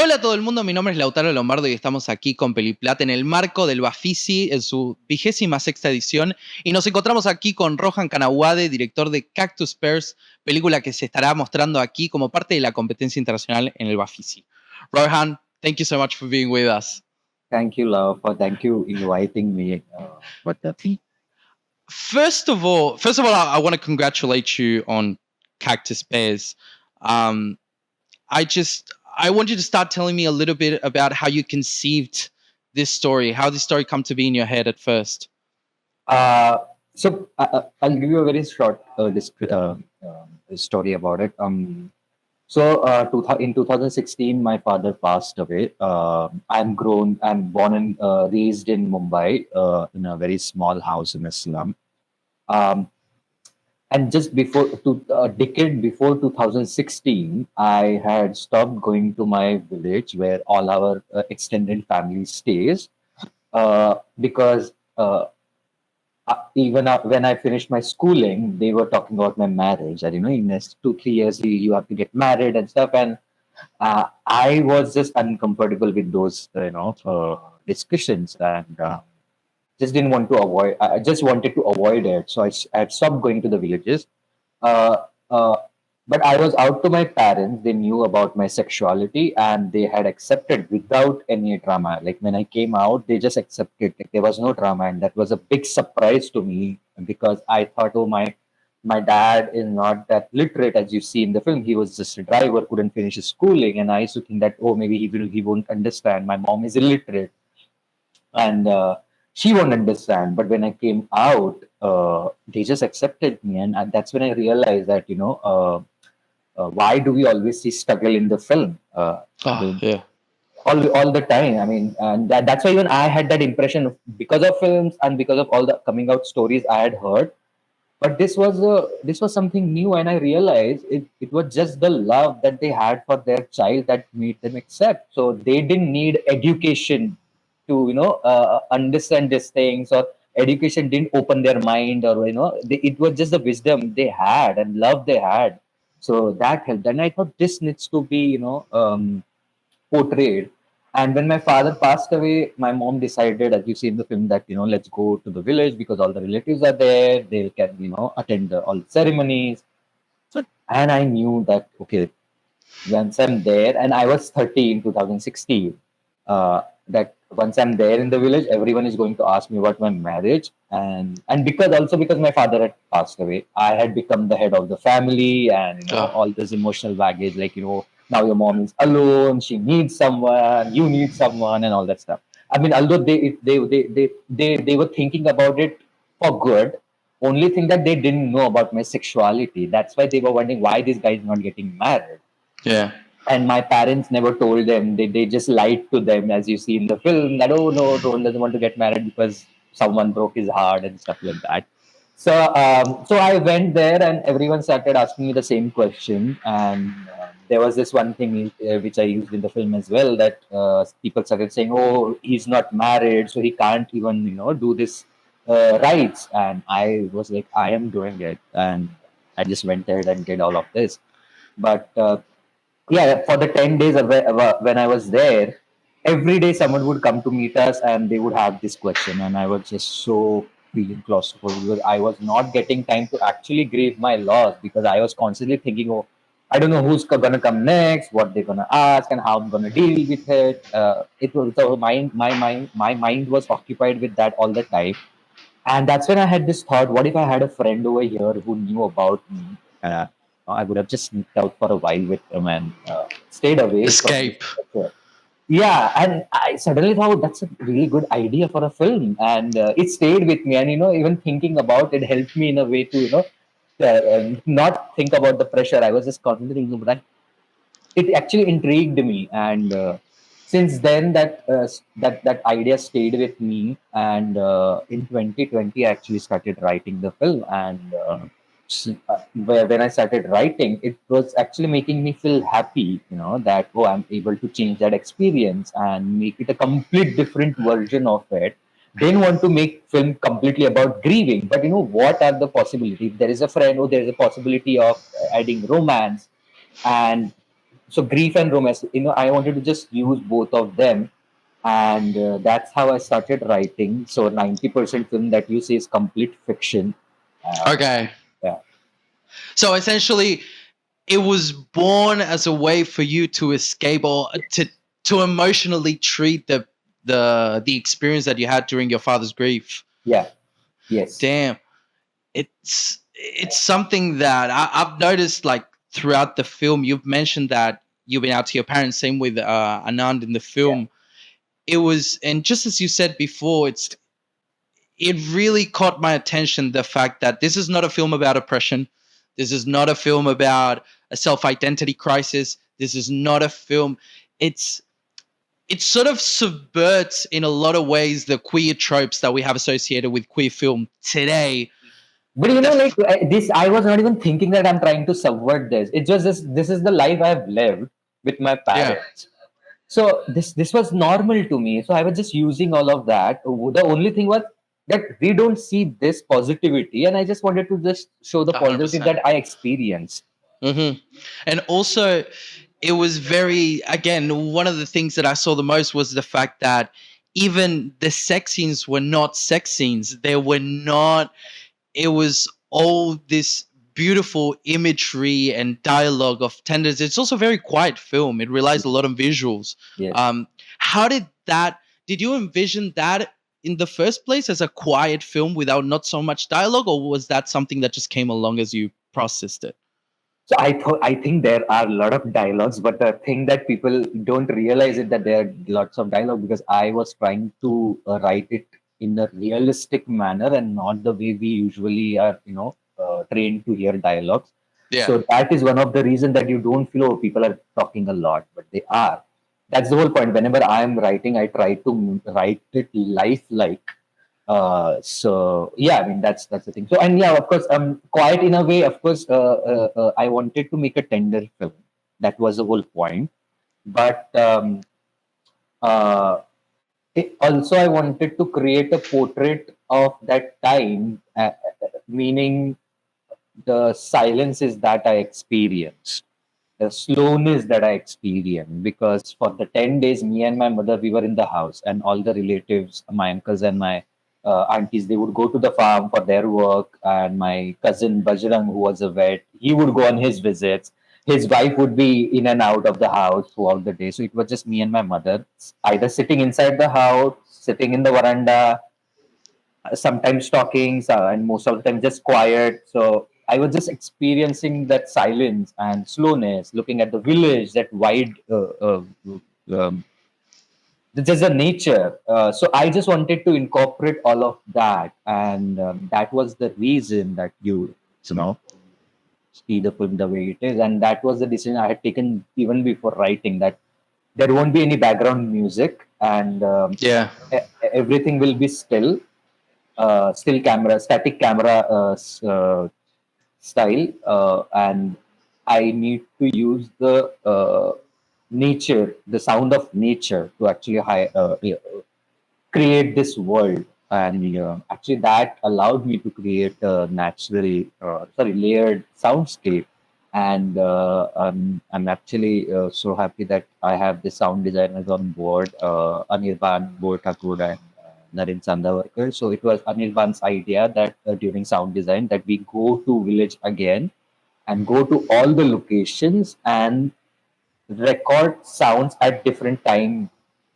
Hola a todo el mundo, mi nombre es Lautaro Lombardo y estamos aquí con Peliplata en el marco del BAFICI en su 26ª edición y nos encontramos aquí con Rohan Kanawade, director de Cactus Pears, película que se estará mostrando aquí como parte de la competencia internacional en el BAFICI. Rohan, thank you so much for being with us. Thank you, love, thank you inviting me. First of all, I want to congratulate you on Cactus Pears. I want you to start telling me a little bit about how you conceived this story, how this story come to be in your head at first. I'll give you a very short story about it. In 2016, my father passed away. I'm born and raised in Mumbai in a very small house in a slum. And just a decade before 2016, I had stopped going to my village where all our extended family stays because even when I finished my schooling, they were talking about my marriage. And in next 2-3 years, you have to get married and stuff. And I was just uncomfortable with those discussions and. Just didn't want to avoid. I just wanted to avoid it, so I stopped going to the villages. Uh, uh, but I was out to my parents. They knew about my sexuality, and they had accepted without any drama. Like when I came out, they just accepted. Like, there was no drama, and that was a big surprise to me because I thought, oh my dad is not that literate as you see in the film. He was just a driver, couldn't finish his schooling, and I used to think that maybe he won't understand. My mom is illiterate, and she won't understand. But when I came out, they just accepted me, and that's when I realized that why do we always see struggle in the film? Yeah. All the time. I mean, and that's why even I had that impression because of films and because of all the coming out stories I had heard. But this was something new, and I realized it was just the love that they had for their child that made them accept. So they didn't need education to understand these things, or education didn't open their mind, or it was just the wisdom they had and love they had. So that helped, and I thought this needs to be portrayed. And when my father passed away, my mom decided, as you see in the film, that let's go to the village because all the relatives are there. They can attend all the ceremonies. So, and I knew that okay, once I'm there, and I was 30 in 2016. That once I'm there in the village, everyone is going to ask me about my marriage, and because my father had passed away, I had become the head of the family, and all this emotional baggage, like now your mom is alone, she needs someone, you need someone, and all that stuff. I mean, although they were thinking about it for good, only thing that they didn't know about my sexuality. That's why they were wondering why this guy is not getting married. Yeah. And my parents never told them. They just lied to them, as you see in the film, that oh no, Rohan doesn't want to get married because someone broke his heart and stuff like that. So I went there, and everyone started asking me the same question. And there was this one thing which I used in the film as well, that people started saying, "Oh, he's not married, so he can't even do this rites." And I was like, "I am doing it," and I just went ahead and did all of this. But yeah, for the 10 days when I was there, every day someone would come to meet us and they would have this question. And I was just so feeling claustrophobic because I was not getting time to actually grieve my loss, because I was constantly thinking, oh, I don't know who's going to come next, what they're going to ask, and how I'm going to deal with it. It was so my mind was occupied with that all the time. And that's when I had this thought, what if I had a friend over here who knew about me? I would have just sneaked out for a while with him and stayed away. Escape. Yeah, and I suddenly thought that's a really good idea for a film, and it stayed with me. And even thinking about it helped me in a way to not think about the pressure. I was just constantly thinking about that. It actually intrigued me, and since then that idea stayed with me. And in 2020, I actually started writing the film, and when I started writing, it was actually making me feel happy, that I'm able to change that experience and make it a complete different version of it. Didn't want to make film completely about grieving, but what are the possibilities? If there is a friend, or there is a possibility of adding romance, and So grief and romance, I wanted to just use both of them, and that's how I started writing. So 90% film that you see is complete fiction. Okay. Yeah. So essentially, it was born as a way for you to escape or to emotionally treat the experience that you had during your father's grief. Yeah. Yes. Damn, it's something that I've noticed, like throughout the film. You've mentioned that you've been out to your parents. Same with Anand in the film. It was, and just as you said before, it really caught my attention, the fact that this is not a film about oppression. This is not a film about a self-identity crisis. This is not a film. It's it sort of subverts in a lot of ways the queer tropes that we have associated with queer film today. But like this, I was not even thinking that I'm trying to subvert this. It's just this is the life I've lived with my parents. So this was normal to me. So I was just using all of that. The only thing was that we don't see this positivity, and I just wanted to just show the positivity 100%. that I experienced. Mm-hmm. And also, it was very, again, one of the things that I saw the most was the fact that even the sex scenes were not sex scenes. They were not, it was all this beautiful imagery and dialogue of tenderness. It's also a very quiet film. It relies a lot on visuals. Yes. How did you envision that in the first place as a quiet film without not so much dialogue, or was that something that just came along as you processed it? So I think there are a lot of dialogues, but the thing that people don't realize is that there are lots of dialogue, because I was trying to write it in a realistic manner and not the way we usually are, trained to hear dialogues. Yeah. So that is one of the reasons that you don't feel, oh, people are talking a lot, but they are. That's the whole point. Whenever I am writing, I try to write it lifelike. So yeah, I mean that's the thing. So, and yeah, of course, quiet in a way. Of course, I wanted to make a tender film. That was the whole point. But uh, also I wanted to create a portrait of that time, meaning the silences that I experienced, the slowness that I experienced. Because for the 10 days, me and my mother, we were in the house, and all the relatives, my uncles and my aunties, they would go to the farm for their work. And my cousin Bajrang, who was a vet, he would go on his visits. His wife would be in and out of the house throughout the day. So it was just me and my mother, either sitting inside the house, sitting in the veranda, sometimes talking, and most of the time just quiet. So I was just experiencing that silence and slowness, looking at the village, that wide, um, just the nature. So I just wanted to incorporate all of that, and that was the reason that you know see the film the way it is, and that was the decision I had taken even before writing, that there won't be any background music, and everything will be still, still camera, static camera style, and I need to use the nature, the sound of nature, to actually create this world. And actually, that allowed me to create a natural, layered soundscape. And I'm actually so happy that I have the sound designers on board, Anirban Bortakur and Naren Chandavarkar. So it was Anirban's idea that during sound design, that we go to village again and go to all the locations and record sounds at different time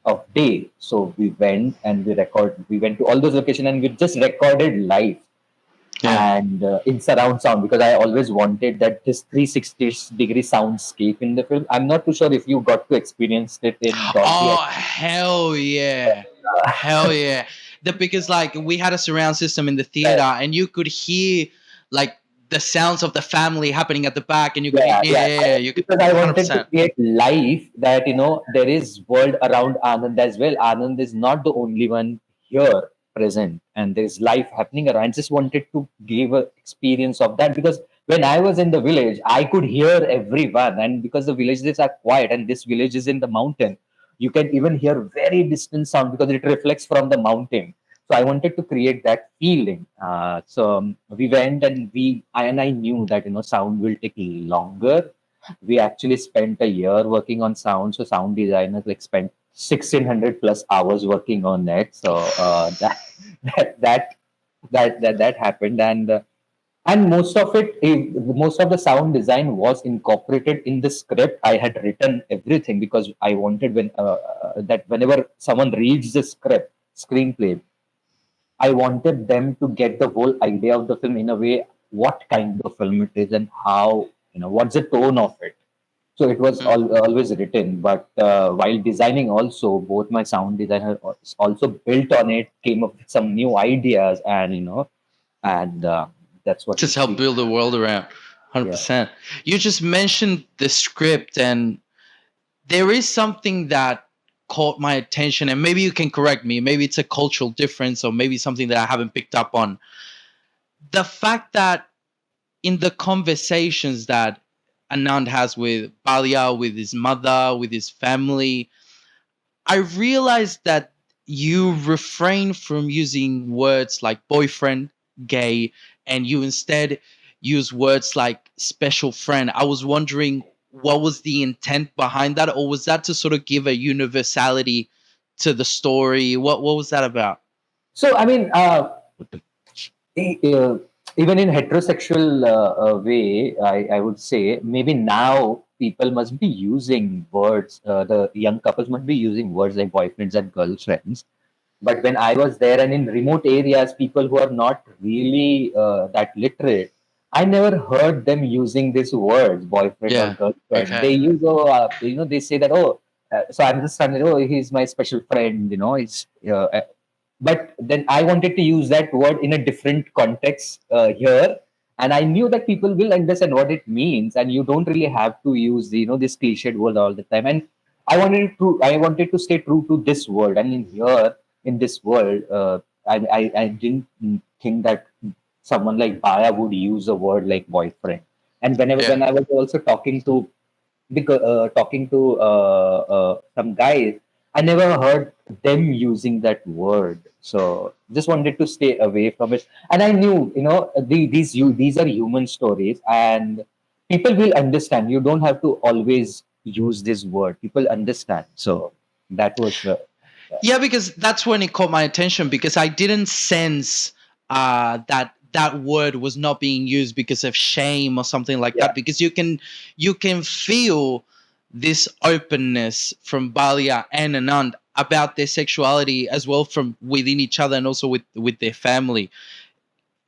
of day. So we went and we went to all those locations and we just recorded live. And in surround sound, because I always wanted that this 360-degree soundscape in the film. I'm not too sure if you got to experience it in Dolby. Oh, hell yeah. Hell yeah. Because like we had a surround system in the theater, and you could hear like the sounds of the family happening at the back, and you could you could, because I wanted to create life, that there is world around Anand as well. Anand is not the only one here present, and there's life happening around. I just wanted to give an experience of that, because when I was in the village, I could hear everyone, and because the villages are quiet, and this village is in the mountain, you can even hear very distant sound because it reflects from the mountain. So I wanted to create that feeling. So we went, and I knew that sound will take longer, We actually spent a year working on sound. So sound designers like spent 1600 plus hours working on it. So that that that happened, and most of the sound design was incorporated in the script. I had written everything because I wanted that whenever someone reads the screenplay, I wanted them to get the whole idea of the film in a way, what kind of film it is and how, what's the tone of it. So it was always written, but while designing also, both my sound designer also built on it, came up with some new ideas, and and that's what you Just help see. build the world around. Yeah. 100%. You just mentioned the script, and there is something that caught my attention, and maybe you can correct me. Maybe it's a cultural difference, or maybe something that I haven't picked up on. The fact that in the conversations that Anand has with Balia, with his mother, with his family, I realized that you refrain from using words like boyfriend, gay, and you instead use words like special friend. I was wondering what was the intent behind that, or was that to sort of give a universality to the story? What was that about? So I mean, uh, even in heterosexual way, I would say maybe now people must be using words. The young couples must be using words like boyfriends and girlfriends. But when I was there and in remote areas, people who are not really that literate, I never heard them using these words, boyfriend or Yeah. girlfriend. Okay. They use, they say that, so I'm just trying to, he's my special friend, but then I wanted to use that word in a different context here. And I knew that people will understand what it means, and you don't really have to use, this cliched word all the time. And I wanted to stay true to this world. And in here, in this world, I didn't think that someone like Baya would use a word like boyfriend. And Yeah. when I was also talking to some guys, I never heard them using that word. So just wanted to stay away from it. And I knew, these are human stories, and people will understand. You don't have to always use this word. People understand. So that was Yeah, because that's when it caught my attention, because I didn't sense that that word was not being used because of shame or something like yeah. that. Because you can feel this openness from Balia and Anand about their sexuality as well from within each other and also with their family.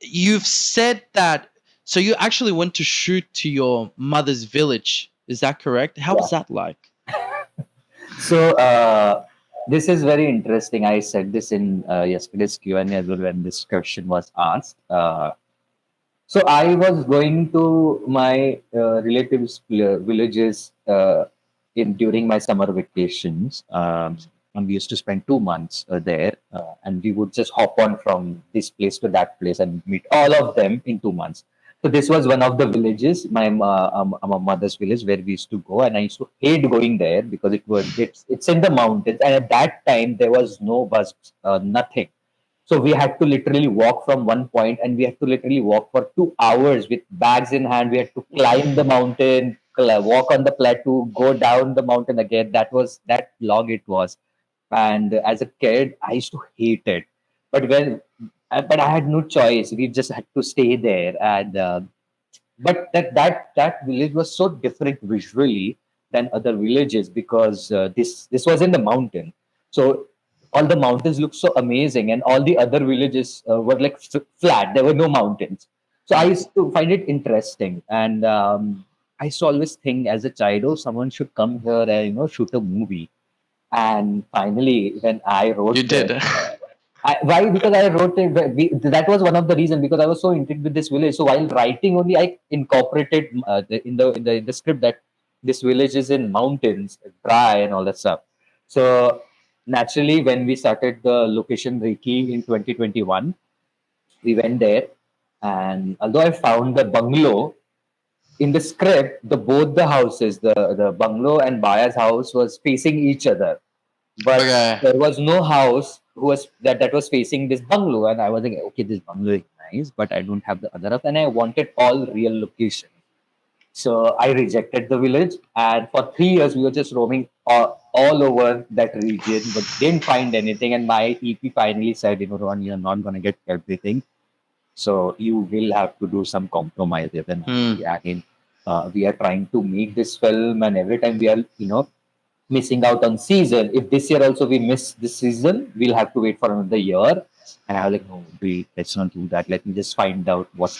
You've said that, so you actually went to shoot to your mother's village. Is that correct? How Yeah. was that like? So this is very interesting. I said this in yesterday's Q&A as well when this question was asked. So I was going to my relatives' villages in during my summer vacations, and we used to spend 2 months there, and we would just hop on from this place to that place and meet all of them in 2 months. So this was one of the villages, my mother's village, where we used to go, and I used to hate going there because it's in the mountains, and at that time there was no bus, nothing. So we had to literally walk from one point, and we had to literally walk for 2 hours with bags in hand. We had to climb the mountain, walk on the plateau, go down the mountain again. That long it was. And as a kid, I used to hate it. But but I had no choice. We just had to stay there. And but that village was so different visually than other villages because this was in the mountain. So all the mountains looked so amazing, and all the other villages were like flat. There were no mountains. So I Mm. used to find it interesting, and I used to always think as a child, oh, someone should come here and shoot a movie. And finally, when I You wrote did. why? Because I wrote it. That was one of the reasons because I was so intrigued with this village. So while writing, only I incorporated in the script that this village is in mountains, dry, and all that stuff. So naturally, when we started the location Reiki in 2021, we went there, and although I found the bungalow in the script, both the houses, the bungalow and Baya's house, was facing each other, but Okay. there was no house who was that was facing this bungalow. And I was like, okay, this bungalow is nice, but I don't have the other house, and I wanted all real location. So I rejected the village, and for 3 years we were just roaming all over that region, but didn't find anything. And my EP finally said, Rohan, you're not gonna get everything, so you will have to do some compromises. And I mean, we are trying to make this film, and every time we are, missing out on season. If this year also we miss this season, we'll have to wait for another year. And I was like, no, let's not do that. Let me just find out what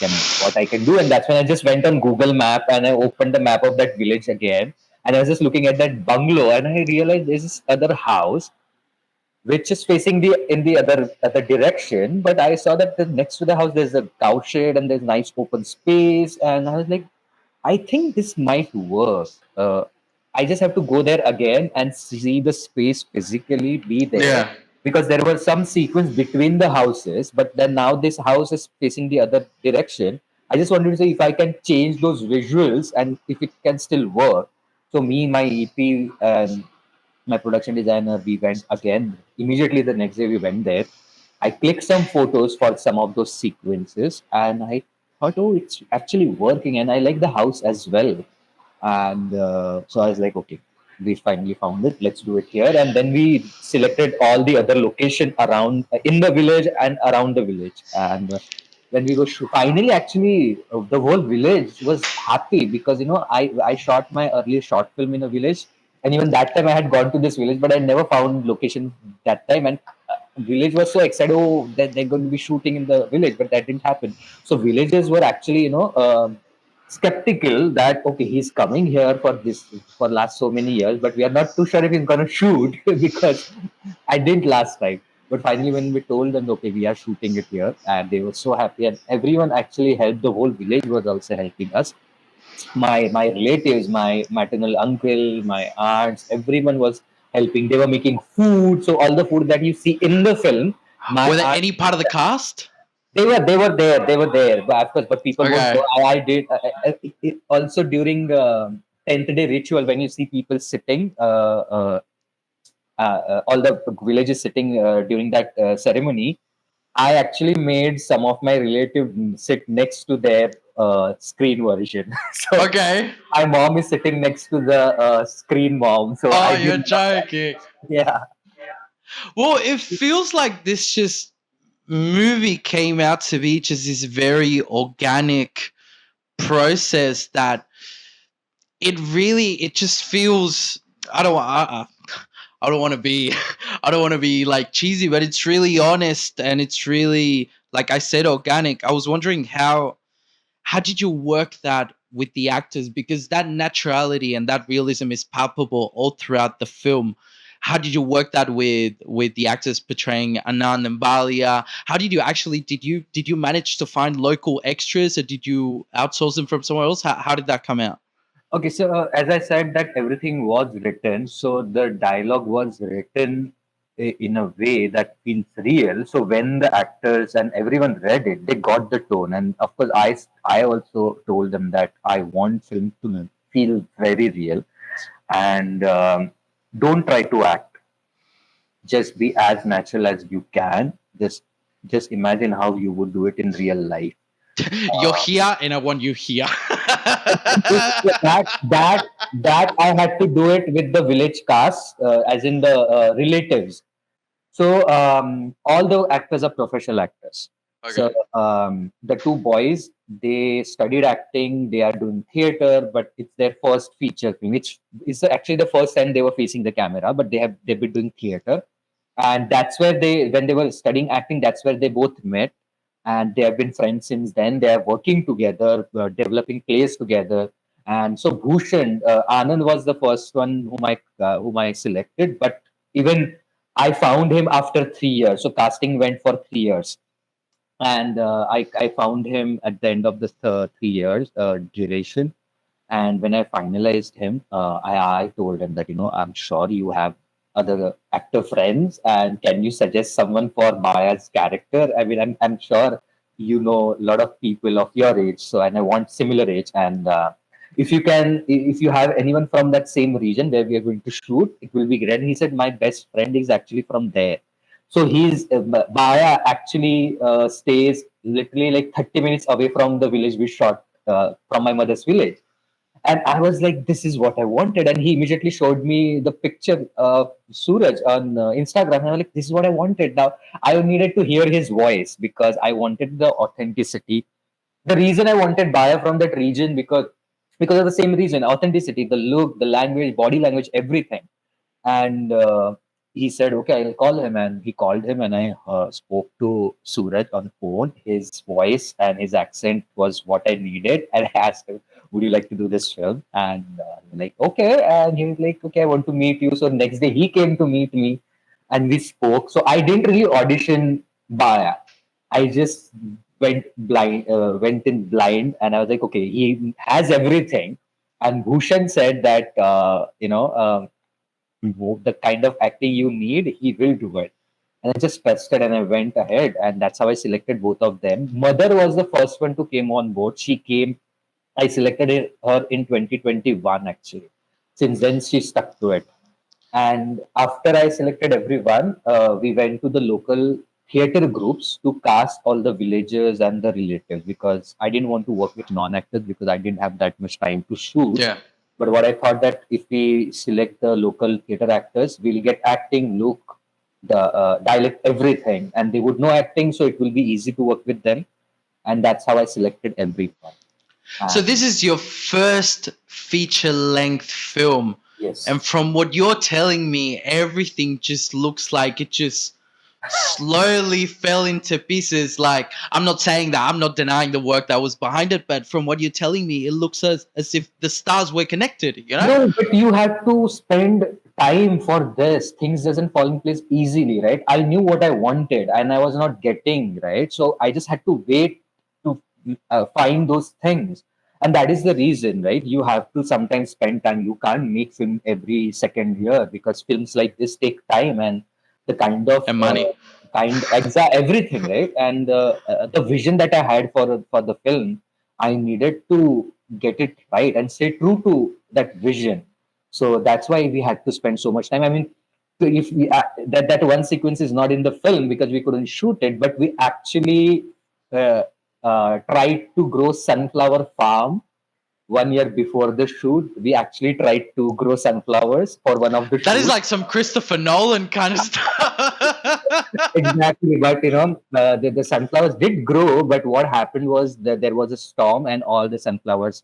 I can do. And that's when I just went on Google Map and I opened the map of that village again. And I was just looking at that bungalow, and I realized there's this other house which is facing the in the other direction. But I saw that next to the house there's a cow shed and there's nice open space, and I was like, I think this might work. I just have to go there again and see the space physically be there. Yeah. Because there was some sequence between the houses, but then now this house is facing the other direction. I just wanted to say if I can change those visuals and if it can still work. So me, my EP, and my production designer, we went again. Immediately the next day we went there. I clicked some photos for some of those sequences, and I thought, oh, it's actually working, and I like the house as well. And so I was like, okay, we finally found it. Let's do it here. And then we selected all the other location around in the village and around the village. And when we go finally, actually, the whole village was happy because I shot my earlier short film in a village, and even that time I had gone to this village, but I never found location that time. And village was so excited, oh, that they're going to be shooting in the village, but that didn't happen. So villagers were actually, skeptical that okay, he's coming here for last so many years, but we are not too sure if he's going to shoot because I didn't last time. But finally, when we told them, okay, we are shooting it here, and they were so happy, and everyone actually helped. The whole village was also helping us. My relatives, my maternal uncle, my aunts, everyone was helping. They were making food, so all the food that you see in the film, were there any part of the cast? They were there, but of course, but people Okay. won't know. I did also during 10th day ritual when you see people sitting, all the villages sitting during that ceremony. I actually made some of my relatives sit next to their screen version. So Okay. my mom is sitting next to the screen mom. So Oh, you're joking. Yeah. Well, it feels like this just movie came out to be just this very organic process that it just feels. I don't want to be I don't want to be like cheesy, but it's really honest and it's really, like I said, organic. I was wondering how did you work that with the actors, because that naturality and that realism is palpable all throughout the film. How did you work that with the actors portraying Anand and Balia? How did you actually did you manage to find local extras, or did you outsource them from somewhere else? How did that come out? Okay, so as I said, that everything was written, so the dialogue was written in a way that feels real. So when the actors and everyone read it, they got the tone. And of course, I also told them that I want film to feel very real, and don't try to act. Just be as natural as you can. Just imagine how you would do it in real life. You're here, and I want you here. that I had to do it with the village cast, as in the relatives. So all the actors are professional actors. Okay. So the two boys, they studied acting. They are doing theater, but it's their first feature film, which is actually the first time they were facing the camera. But they've been doing theater, and that's where when they were studying acting, that's where they both met, and they have been friends since then. They are working together, developing plays together. And so Bhushan, Anand was the first one whom I selected, but even I found him after 3 years. So casting went for 3 years, and I found him at the end of the 3 years duration. And when I finalized him, I told him that, I'm sure you have other actor friends, and can you suggest someone for Maya's character? I mean, I'm sure you know a lot of people of your age, so and I want similar age. And if you have anyone from that same region where we are going to shoot, it will be great. And he said, my best friend is actually from there. So Maya actually stays literally like 30 minutes away from the village we shot, from my mother's village. And I was like, this is what I wanted. And he immediately showed me the picture of Suraj on Instagram. And I was like, this is what I wanted. Now, I needed to hear his voice because I wanted the authenticity. The reason I wanted Baya from that region, because of the same reason, authenticity, the look, the language, body language, everything. And he said, okay, I'll call him. And he called him, and I spoke to Suraj on the phone. His voice and his accent was what I needed. And I asked him, would you like to do this film? And like, okay. And he was like, okay, I want to meet you. So next day he came to meet me and we spoke. So I didn't really audition Baya. I just went in blind, and I was like, okay, he has everything. And Bhushan said that, the kind of acting you need, he will do it. And I just trusted and I went ahead, and that's how I selected both of them. Mother was the first one to came on board. She came, I selected her in 2021 actually. Since then, she stuck to it. And after I selected everyone, we went to the local theater groups to cast all the villagers and the relatives, because I didn't want to work with non-actors because I didn't have that much time to shoot. Yeah. But what I thought, that if we select the local theater actors, we'll get acting, look, the dialect, everything, and they would know acting, so it will be easy to work with them. And that's how I selected everyone. So this is your first feature-length film. Yes. And from what you're telling me, everything just looks like it just slowly fell into pieces. Like, I'm not saying that, I'm not denying the work that was behind it, but from what you're telling me, it looks as if the stars were connected, you know? No, but you have to spend time for this. Things doesn't fall in place easily, right? I knew what I wanted and I was not getting, right? So I just had to wait to find those things. And that is the reason, right? You have to sometimes spend time. You can't make film every second year, because films like this take time and the kind of And money. everything, right? And the vision that I had for the film, I needed to get it right and stay true to that vision. So that's why we had to spend so much time. I mean, so if we that one sequence is not in the film because we couldn't shoot it, but we actually uh, tried to grow sunflower farm 1 year before the shoot. We actually tried to grow sunflowers for one of the That shoots. is like some Christopher Nolan kind of stuff. Exactly, but the sunflowers did grow, but what happened was that there was a storm and all the sunflowers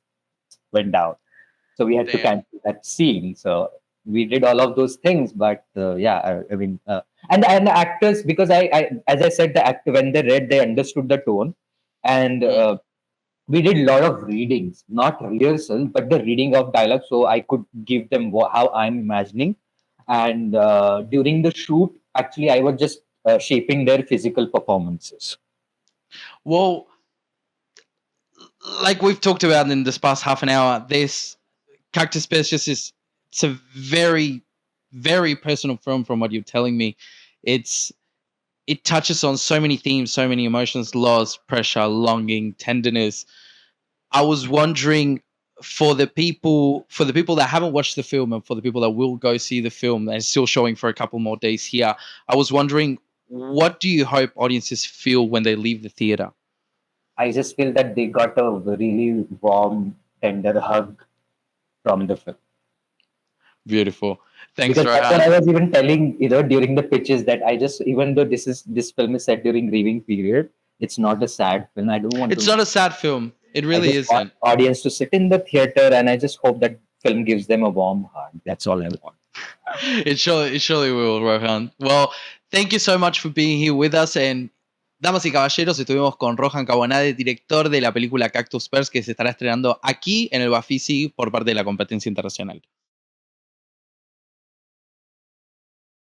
went down, so we had to Damn. cancel that scene. So we did all of those things, but and the actors, because I as I said, the actor, when they read, they understood the tone. And we did a lot of readings, not rehearsal, but the reading of dialogue, so I could give them how I'm imagining. And during the shoot, actually, I was just shaping their physical performances. Well, like we've talked about in this past half an hour, this Cactus Pears just is, it's a very, very personal film from what you're telling me. It touches on so many themes, so many emotions: loss, pressure, longing, tenderness. I was wondering, for the people that haven't watched the film and for the people that will go see the film, and it's still showing for a couple more days here, I was wondering, what do you hope audiences feel when they leave the theater? I just feel that they got a really warm, tender hug from the film. Beautiful. Thanks, Because that's what I Rohan. was even telling, during the pitches, that I just, even though this film is set during grieving period, it's not a sad film. I don't want It's to. not a sad film. It I really just want isn't. audience to sit in the theater, and I just hope that film gives them a warm hug. That's all I want. It surely will, Rohan. Well, thank you so much for being here with us. And damas y caballeros, estuvimos con Rohan Kanawade, director de la película Cactus Pears, que se estará estrenando aquí en el BAFICI por parte de la competencia internacional.